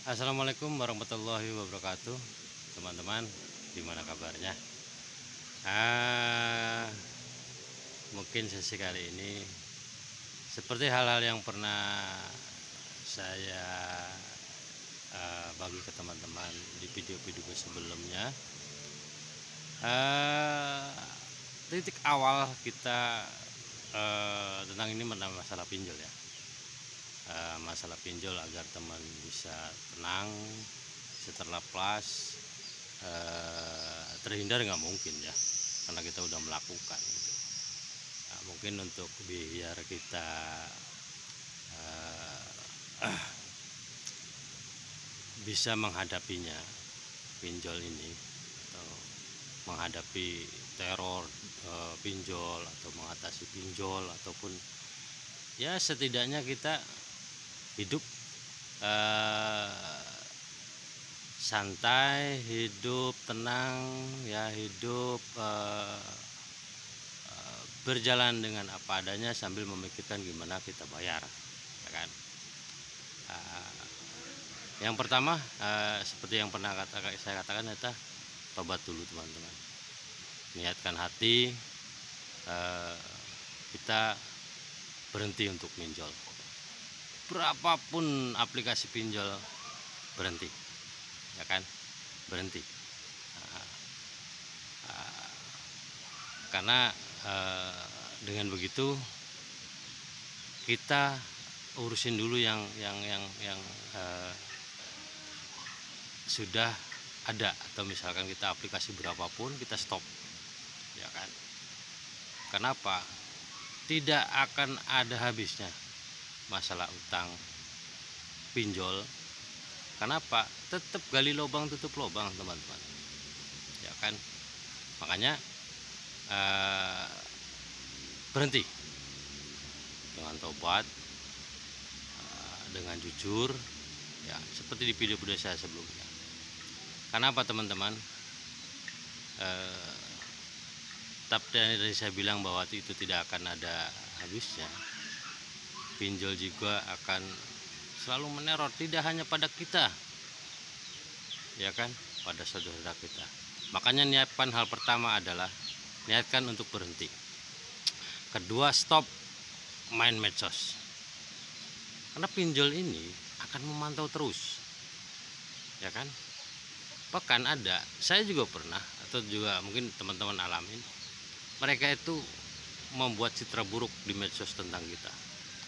Assalamualaikum warahmatullahi wabarakatuh, teman-teman. Gimana kabarnya? Ah, Mungkin sesi kali ini seperti hal-hal yang pernah saya bagi ke teman-teman di video-video sebelumnya. Ah, Titik awal kita tentang ini masalah pinjol ya. Masalah pinjol agar teman bisa tenang, bisa terlepas, terhindar nggak mungkin ya, karena kita udah melakukan gitu. Nah, mungkin untuk biar kita bisa menghadapinya pinjol ini, atau menghadapi teror pinjol, atau mengatasi pinjol, ataupun ya setidaknya kita hidup santai, hidup tenang ya, hidup berjalan dengan apa adanya sambil memikirkan gimana kita bayar, ya kan. Yang pertama, seperti yang pernah saya katakan, itu tobat dulu teman-teman. Niatkan hati, kita berhenti untuk pinjol. Berapapun aplikasi pinjol, berhenti, ya kan, berhenti. Karena dengan begitu kita urusin dulu yang sudah ada, atau misalkan kita aplikasi berapapun kita stop, ya kan. Kenapa? Tidak akan ada habisnya masalah utang pinjol. Kenapa? Tetap gali lubang tutup lubang teman-teman, ya kan. Makanya berhenti dengan tobat, dengan jujur ya, seperti di video-video saya sebelumnya. Kenapa teman-teman? Tapi dari saya bilang bahwa itu tidak akan ada habisnya. Pinjol juga akan selalu meneror, tidak hanya pada kita, ya kan, pada saudara kita. Makanya niatkan, hal pertama adalah niatkan untuk berhenti. Kedua, stop main medsos, karena pinjol ini akan memantau terus, ya kan. Bahkan ada, saya juga pernah, atau juga mungkin teman-teman alamin, mereka itu membuat citra buruk di medsos tentang kita.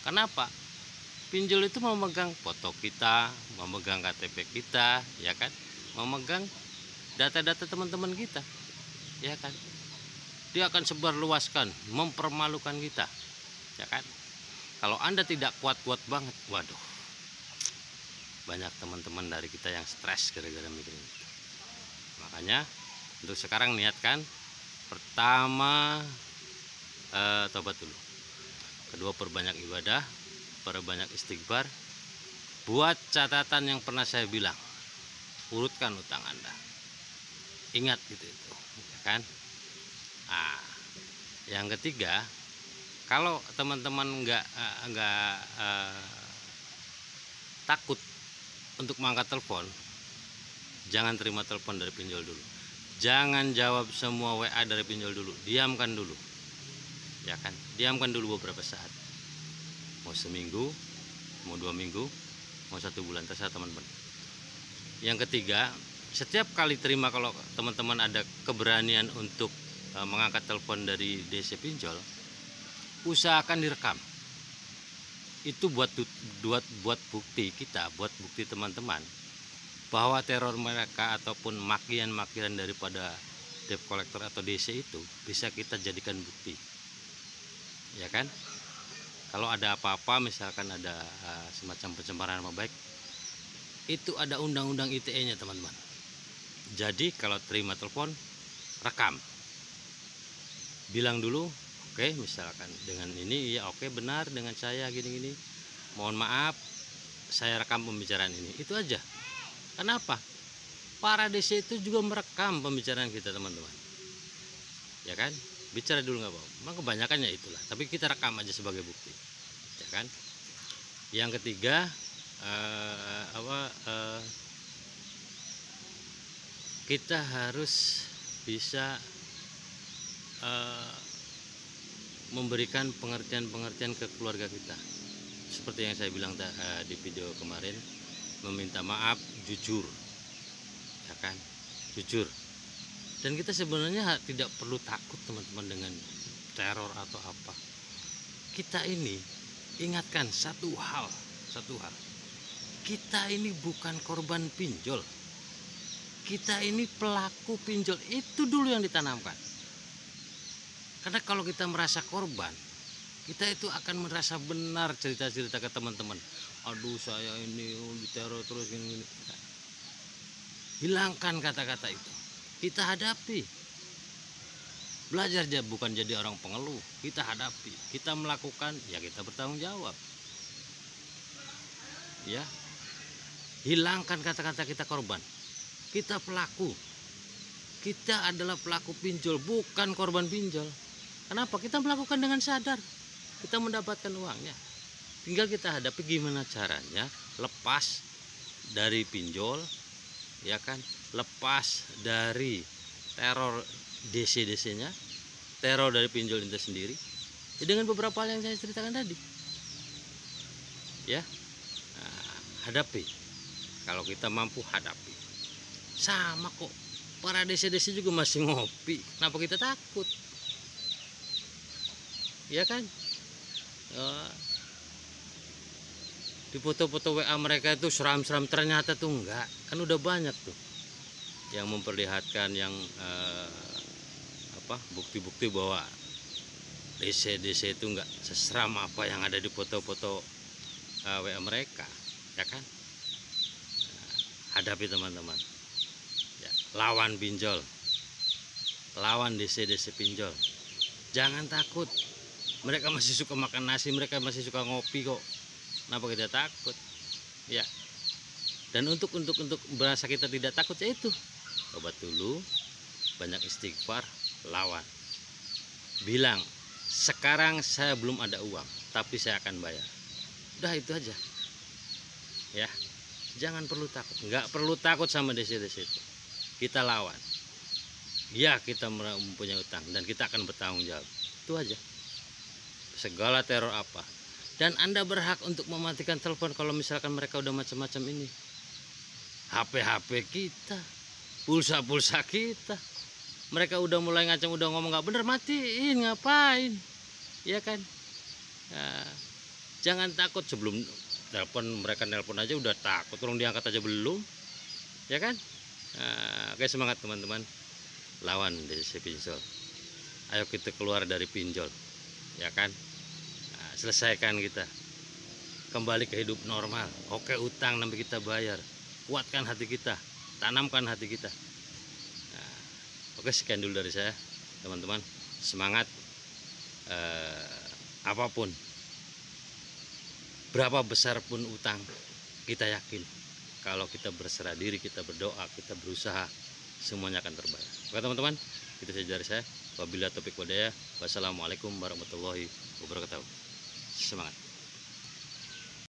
Kenapa? Pinjol itu memegang foto kita, memegang KTP kita, ya kan, memegang data-data teman-teman kita, ya kan. Dia akan sebarluaskan, mempermalukan kita, ya kan. Kalau Anda tidak kuat-kuat banget, waduh, banyak teman-teman dari kita yang stres gara-gara mikirin itu. Makanya untuk sekarang niatkan, pertama tobat dulu, kedua perbanyak ibadah, perbanyak istighfar, buat catatan yang pernah saya bilang, urutkan utang Anda, ingat gitu itu, ya kan. Nah, yang ketiga, kalau teman-teman nggak takut untuk mengangkat telepon, jangan terima telepon dari pinjol dulu. Jangan jawab semua WA dari pinjol dulu. Diamkan dulu, ya kan. Diamkan dulu beberapa saat. Mau seminggu, mau 2 minggu, mau 1 bulan, terserah teman-teman. Yang ketiga, setiap kali terima, kalau teman-teman ada keberanian untuk mengangkat telepon dari DC pinjol, usahakan direkam. Itu buat bukti kita, buat bukti teman-teman bahwa teror mereka ataupun makian-makian daripada debt collector atau DC itu bisa kita jadikan bukti, ya kan. Kalau ada apa-apa, misalkan ada semacam pencemaran nama baik, itu ada undang-undang ITE-nya teman-teman. Jadi kalau terima telepon, rekam, bilang dulu, oke, misalkan dengan ini ya, oke, benar dengan saya gini-gini, mohon maaf saya rekam pembicaraan ini, itu aja. Kenapa? Para DC itu juga merekam pembicaraan kita teman-teman, ya kan. Bicara dulu nggak apa-apa, memang kebanyakannya itulah, tapi kita rekam aja sebagai bukti, ya kan. Yang ketiga, kita harus bisa memberikan pengertian-pengertian ke keluarga kita. Seperti yang saya bilang di video kemarin, meminta maaf jujur, ya kan, jujur. Dan kita sebenarnya tidak perlu takut teman-teman dengan teror atau apa. Kita ini ingatkan satu hal, kita ini bukan korban pinjol, kita ini pelaku pinjol. Itu dulu yang ditanamkan. Karena kalau kita merasa korban, kita itu akan merasa benar cerita-cerita ke teman-teman. Aduh, saya ini diteror terus gini. Hilangkan kata-kata itu. Kita hadapi. Belajar bukan jadi orang pengeluh. Kita hadapi. Kita melakukan, ya kita bertanggung jawab. Ya. Hilangkan kata-kata kita korban. Kita pelaku. Kita adalah pelaku pinjol, bukan korban pinjol. Kenapa? Kita melakukan dengan sadar. Kita mendapatkan uangnya. Tinggal kita hadapi gimana caranya lepas dari pinjol, ya kan? Lepas dari teror DC-DC-nya, teror dari pinjol itu sendiri, ya dengan beberapa hal yang saya ceritakan tadi. Ya. Nah, hadapi. Kalau kita mampu hadapi. Sama kok. Para DC-DC juga masih ngopi. Kenapa kita takut? Ya kan? Di foto-foto WA mereka itu seram-seram, ternyata tuh enggak. Kan udah banyak tuh yang memperlihatkan yang bukti-bukti bahwa DC itu enggak seseram apa yang ada di foto-foto WA mereka, ya kan? Hadapi teman-teman. Ya, lawan pinjol. Lawan DC pinjol. Jangan takut. Mereka masih suka makan nasi, mereka masih suka ngopi kok. Kenapa kita takut? Ya. Dan untuk berasa kita tidak takut, ya itu. Coba dulu, banyak istighfar, lawan. Bilang, sekarang saya belum ada uang, tapi saya akan bayar. Udah itu aja. Ya. Jangan perlu takut. Nggak perlu takut sama DC itu. Kita lawan. Ya, kita mempunyai utang dan kita akan bertanggung jawab. Itu aja. Segala teror apa. Dan Anda berhak untuk mematikan telepon kalau misalkan mereka udah macam-macam ini. HP kita, pulsa kita. Mereka udah mulai ngacang, udah ngomong nggak bener, matiin, ngapain? Ya kan? Nah, jangan takut sebelum telepon, mereka nelpon aja udah takut, tolong diangkat aja belum. Ya kan? Nah, oke, semangat teman-teman. Lawan DC pinjol. Ayo kita keluar dari pinjol. Ya kan? Nah, selesaikan kita, kembali ke hidup normal. Oke, utang nanti kita bayar. Kuatkan hati kita, tanamkan hati kita. Nah, oke, sekian dulu dari saya teman-teman. Semangat. Apapun, berapa besar pun utang, kita yakin kalau kita berserah diri, kita berdoa, kita berusaha, semuanya akan terbayar. Oke teman-teman, itu saja dari saya. Wabillahi taufiq walhidayah. Wassalamualaikum warahmatullahi wabarakatuh. Semangat.